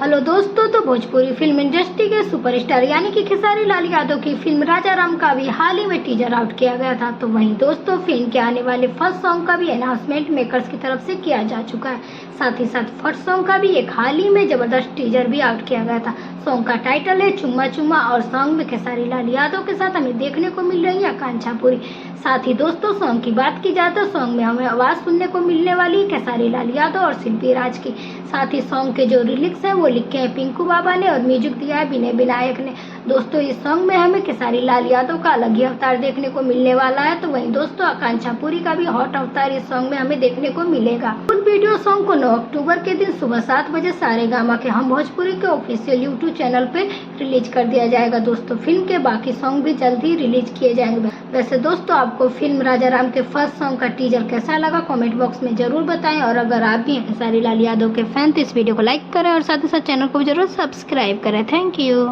Hello दोस्तों, तो Bhojpuri film industry के सुपरस्टार यानी कि खेसारी लाल यादव की फिल्म राजा राम का भी हाल ही में टीजर आउट किया गया था। तो वहीं दोस्तों फिल्म के आने वाले फर्स्ट सॉन्ग का भी अनाउंसमेंट मेकर्स की तरफ से किया जा चुका है। साथ ही साथ फर्स्ट सॉन्ग का भी एक हाल ही में जबरदस्त टीजर भी आउट किया गया था। सॉन्ग का टाइटल है चुम्मा चुम्मा और सॉन्ग में खेसारी लाल यादव के साथ हमें देखने को मिल रही है आकांक्षा पुरी। साथ ही दोस्तों सॉन्ग की बात की जाए तो सॉन्ग में हमें आवाज़ सुनने को मिलने वाली है खेसारी लाल यादव और शिल्पी राज की। साथ ही सॉन्ग के जो लिरिक्स हैं वो लिखे हैं पिंकू बाबा ने और म्यूजिक दिया है विनय विनायक ने। दोस्तों इस सॉन्ग में हमें खेसारी लाल यादव का अलग ही अवतार देखने को मिलने वाला है। तो वहीं दोस्तों आकांक्षा पुरी का भी हॉट अवतार इस सॉन्ग में हमें देखने को मिलेगा। फुल वीडियो सॉन्ग को 9 अक्टूबर के दिन सुबह 7 बजे सारेगामा के हम भोजपुरी के ऑफिशियल यूट्यूब चैनल पे रिलीज कर दिया जाएगा। दोस्तों फिल्म के बाकी सॉन्ग भी जल्द ही रिलीज किए जाएंगे। वैसे दोस्तों आपको फिल्म राजा राम के फर्स्ट सॉन्ग का टीजर कैसा लगा कमेंट बॉक्स में जरूर बताएं। और अगर आप भी खेसारी लाल यादव के फैन तो इस वीडियो को लाइक करें और साथ ही साथ चैनल को भी जरूर सब्सक्राइब करें। Thank you.